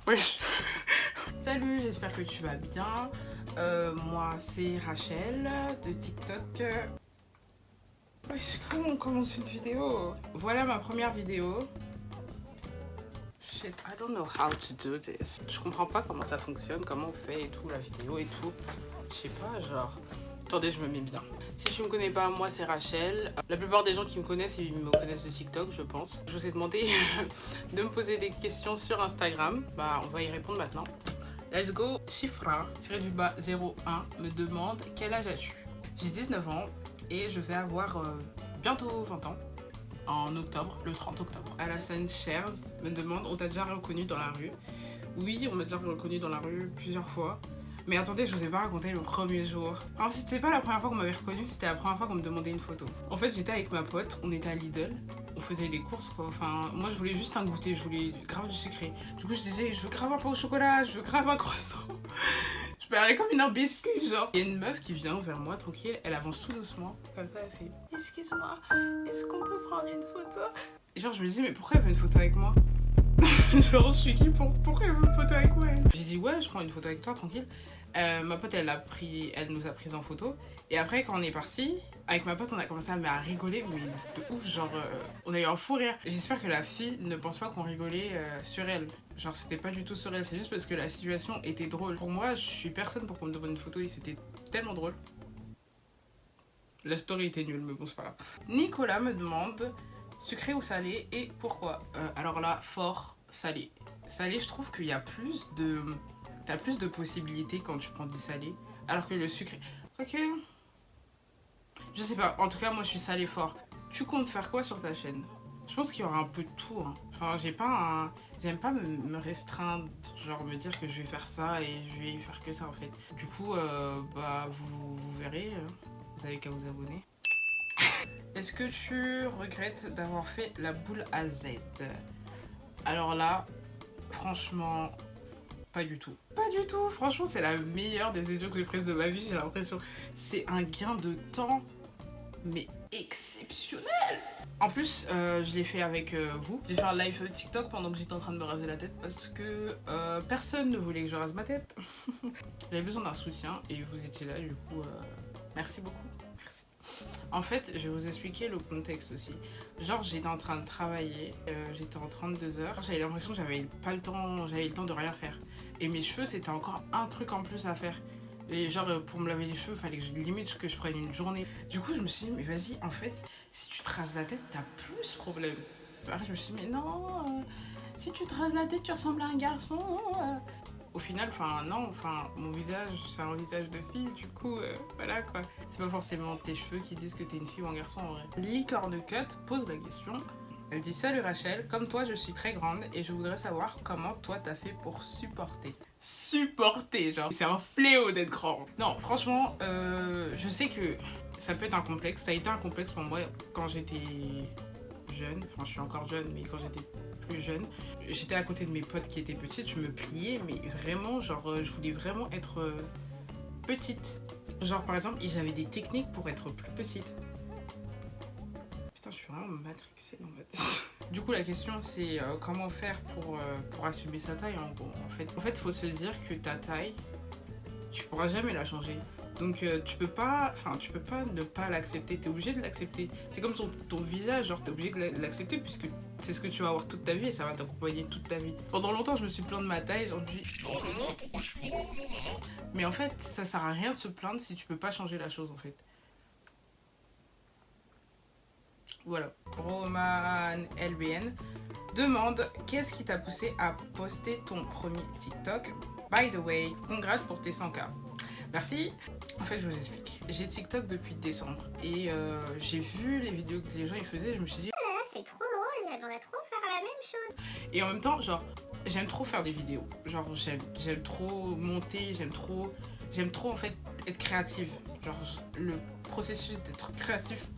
Oui. Salut, j'espère que tu vas bien. Moi, c'est Rachel de TikTok. Oui, comment on commence une vidéo? Voilà ma première vidéo. Shit, I don't know how to do this. Je comprends pas comment ça fonctionne, comment on fait et tout, la vidéo et tout. Je sais pas, genre... Attendez, je me mets bien. Si tu me connais pas, moi c'est Rachel. La plupart des gens qui me connaissent, ils me connaissent de TikTok, je pense. Je vous ai demandé de me poser des questions sur Instagram. Bah, on va y répondre maintenant. Let's go. Chifra, tiré du bas 01, me demande quel âge as-tu? J'ai 19 ans et je vais avoir bientôt 20 ans. En octobre, le 30 octobre. Alassane Shares me demande, on t'a déjà reconnu dans la rue? Oui, on m'a déjà reconnu dans la rue plusieurs fois. Mais attendez, je vous ai pas raconté le premier jour. Alors c'était pas la première fois qu'on m'avait reconnu, c'était la première fois qu'on me demandait une photo. En fait, j'étais avec ma pote, on était à Lidl, on faisait les courses quoi. Enfin, moi je voulais juste un goûter, je voulais grave du sucré. Du coup, je disais, je veux grave un pain au chocolat, je veux grave un croissant. Je parlais comme une imbécile, genre. Il y a une meuf qui vient vers moi tranquille, elle avance tout doucement, comme ça, elle fait excuse-moi, est-ce qu'on peut prendre une photo? Et genre, je me dis, mais pourquoi elle veut une photo avec moi? Genre, je suis qui pourquoi elle veut une photo avec moi? J'ai dit, ouais, je prends une photo avec toi, tranquille. Ma pote, elle nous a pris en photo. Et après, quand on est parti, avec ma pote, on a commencé à rigoler, mais de ouf, genre, on a eu un fou rire. J'espère que la fille ne pense pas qu'on rigolait sur elle. Genre, c'était pas du tout sur elle, c'est juste parce que la situation était drôle. Pour moi, je suis personne pour qu'on me demande une photo et c'était tellement drôle. La story était nulle, mais bon, c'est pas grave. Nicolas me demande sucré ou salé et pourquoi. Alors là, fort salé. Salé, je trouve qu'il y a plus de. T'as plus de possibilités quand tu prends du salé, alors que le sucré. Ok. Je sais pas, en tout cas, moi je suis salé fort. Tu comptes faire quoi sur ta chaîne? Je pense qu'il y aura un peu de tout. Hein. Enfin, j'ai pas un. J'aime pas me restreindre, genre me dire que je vais faire ça et je vais faire que ça en fait. Du coup, bah vous verrez, vous avez qu'à vous abonner. Est-ce que tu regrettes d'avoir fait la boule à Z? Alors là, franchement, pas du tout. Pas du tout. Franchement, c'est la meilleure des décisions que j'ai prises de ma vie, j'ai l'impression. C'est un gain de temps, mais exceptionnel. En plus, je l'ai fait avec vous. J'ai fait un live TikTok pendant que j'étais en train de me raser la tête parce que personne ne voulait que je rase ma tête. J'avais besoin d'un soutien et vous étiez là, du coup, merci beaucoup. Merci. En fait, je vais vous expliquer le contexte aussi. Genre, j'étais en train de travailler, j'étais en 32 heures. J'avais l'impression que j'avais pas le temps, j'avais le temps de rien faire. Et mes cheveux, c'était encore un truc en plus à faire. Et genre, pour me laver les cheveux, fallait que limite que je prenne une journée. Du coup, je me suis dit, mais vas-y, en fait, si tu te rases la tête, t'as plus ce problème. Après, je me suis dit, mais non, si tu te rases la tête, tu ressembles à un garçon. Au final, enfin non, enfin mon visage c'est un visage de fille, du coup voilà quoi. C'est pas forcément tes cheveux qui disent que t'es une fille ou un garçon en vrai. Licorne Cut pose la question. Elle dit salut Rachel, comme toi je suis très grande et je voudrais savoir comment toi t'as fait pour supporter. Supporter, genre c'est un fléau d'être grand. Non franchement, je sais que ça peut être un complexe, ça a été un complexe pour moi quand j'étais jeune, enfin je suis encore jeune mais quand j'étais plus jeune, j'étais à côté de mes potes qui étaient petites, je me pliais mais vraiment genre je voulais vraiment être petite. Genre par exemple ils avaient des techniques pour être plus petite. Putain je suis vraiment matrixée dans ma tête. Du coup la question c'est comment faire pour assumer sa taille en gros. En fait faut se dire que ta taille tu pourras jamais la changer. Donc tu peux pas ne pas l'accepter, t'es obligé de l'accepter. C'est comme ton visage, genre t'es obligé de l'accepter puisque c'est ce que tu vas avoir toute ta vie et ça va t'accompagner toute ta vie. Pendant longtemps je me suis plaint de ma taille, genre je me dis oh non non pourquoi je suis gros non non non. Mais en fait ça sert à rien de se plaindre si tu peux pas changer la chose en fait. Voilà. Roman LBN demande qu'est-ce qui t'a poussé à poster ton premier TikTok. By the way, congrats pour tes 100K. Merci. En fait, je vous explique. J'ai TikTok depuis décembre et j'ai vu les vidéos que les gens ils faisaient. Je me suis dit, oh là là, c'est trop drôle, j'aimerais trop faire la même chose. Et en même temps, genre, j'aime trop faire des vidéos. Genre, j'aime trop monter, j'aime trop en fait être créative. Genre, le processus d'être créatif,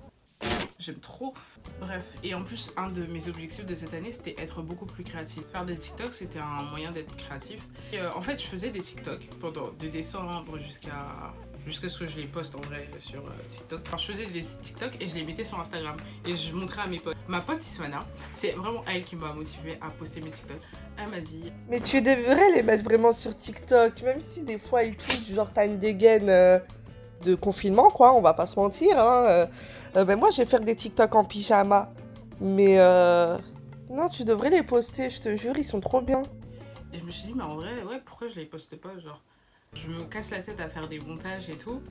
j'aime trop. Bref, et en plus, un de mes objectifs de cette année, c'était être beaucoup plus créatif. Faire des TikTok, c'était un moyen d'être créatif. Et en fait, je faisais des TikTok pendant de décembre jusqu'à jusqu'à ce que je les poste en vrai sur TikTok. Alors, je faisais des TikTok et je les mettais sur Instagram et je montrais à mes potes. Ma pote Ismana, c'est vraiment elle qui m'a motivée à poster mes TikTok. Elle m'a dit... Mais tu devrais les mettre vraiment sur TikTok, même si des fois et tout, genre t'as une dégaine de confinement, quoi, on va pas se mentir. Hein. Ben moi, je vais faire des TikTok en pyjama. Mais non, tu devrais les poster, je te jure, ils sont trop bien. Et je me suis dit, mais en vrai, ouais, pourquoi je les poste pas, genre. Je me casse la tête à faire des montages et tout,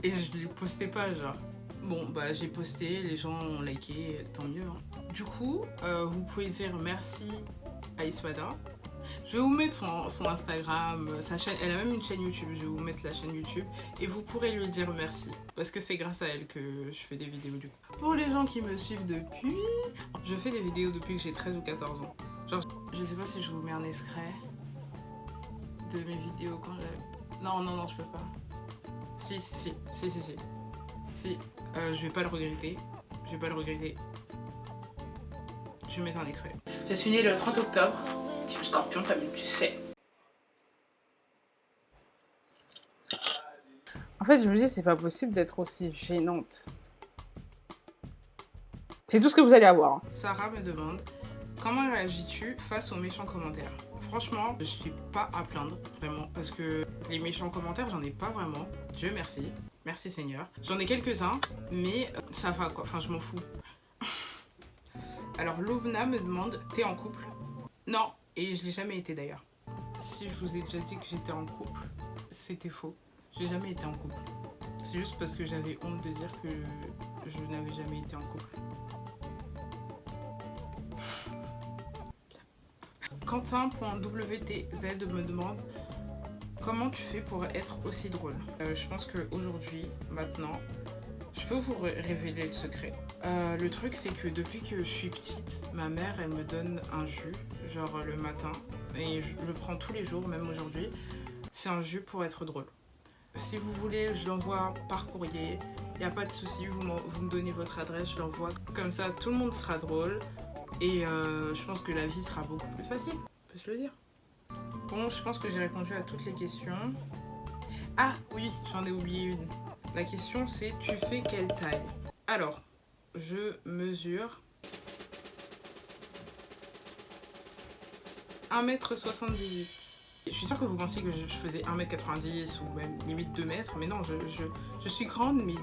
et je les postais pas, genre. Bon, bah j'ai posté, les gens ont liké, tant mieux. Hein. Du coup, vous pouvez dire merci à Ismada. Je vais vous mettre son Instagram, sa chaîne, elle a même une chaîne YouTube, je vais vous mettre la chaîne YouTube et vous pourrez lui dire merci parce que c'est grâce à elle que je fais des vidéos du coup. Pour les gens qui me suivent depuis, je fais des vidéos depuis que j'ai 13 ou 14 ans. Genre, je sais pas si je vous mets un extrait de mes vidéos quand j'avais... Non, je peux pas. Si, je vais pas le regretter, je vais mettre un extrait. Je suis née le 30 octobre. Type Scorpion, comme tu sais. En fait, je me dis, c'est pas possible d'être aussi gênante. C'est tout ce que vous allez avoir. Hein. Sarah me demande, comment réagis-tu face aux méchants commentaires? Franchement, je suis pas à plaindre, vraiment. Parce que les méchants commentaires, j'en ai pas vraiment. Dieu merci. Merci Seigneur. J'en ai quelques-uns, mais ça va quoi. Enfin, je m'en fous. Alors, Loubna me demande, t'es en couple? Non. Et je l'ai jamais été d'ailleurs. Si je vous ai déjà dit que j'étais en couple, c'était faux. J'ai jamais été en couple. C'est juste parce que j'avais honte de dire que je n'avais jamais été en couple. Quentin.wtz me demande comment tu fais pour être aussi drôle. Je pense qu'aujourd'hui, maintenant, je peux vous révéler le secret. Le truc c'est que depuis que je suis petite, ma mère elle me donne un jus, genre le matin, et je le prends tous les jours, même aujourd'hui. C'est un jus pour être drôle. Si vous voulez, je l'envoie par courrier, il n'y a pas de souci, vous me donnez votre adresse, je l'envoie. Comme ça, tout le monde sera drôle, et je pense que la vie sera beaucoup plus facile, on peut se le dire. Bon, je pense que j'ai répondu à toutes les questions. Ah oui, j'en ai oublié une. La question c'est, tu fais quelle taille? Alors, je mesure 1m78. Je suis sûre que vous pensiez que je faisais 1m90 ou même limite 2 mètres, mais non, je suis grande, mais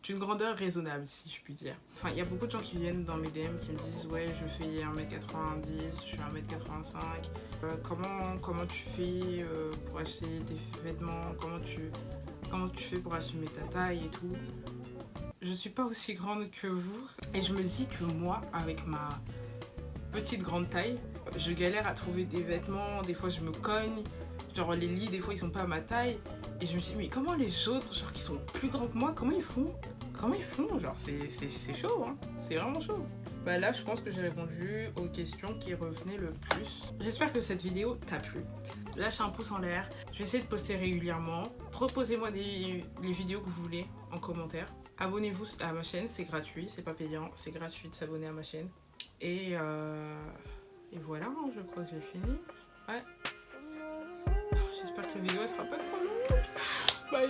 d'une grandeur raisonnable, si je puis dire. Enfin, il y a beaucoup de gens qui viennent dans mes DM qui me disent « Ouais, je fais 1m90, je fais 1m85. Comment tu fais pour acheter des vêtements? Comment tu fais pour assumer ta taille et tout ?» Je suis pas aussi grande que vous. Et je me dis que moi, avec ma petite grande taille, je galère à trouver des vêtements. Des fois, je me cogne. Genre, les lits, des fois, ils sont pas à ma taille. Et je me dis, mais comment les autres, genre, qui sont plus grands que moi, comment ils font? Genre, c'est chaud, hein. C'est vraiment chaud. Bah là, je pense que j'ai répondu aux questions qui revenaient le plus. J'espère que cette vidéo t'a plu. Lâchez un pouce en l'air. Je vais essayer de poster régulièrement. Proposez-moi les vidéos que vous voulez en commentaire. Abonnez-vous à ma chaîne, c'est gratuit, c'est pas payant, c'est gratuit de s'abonner à ma chaîne. Et voilà, je crois que j'ai fini. Ouais. J'espère que la vidéo elle sera pas trop longue. Bye.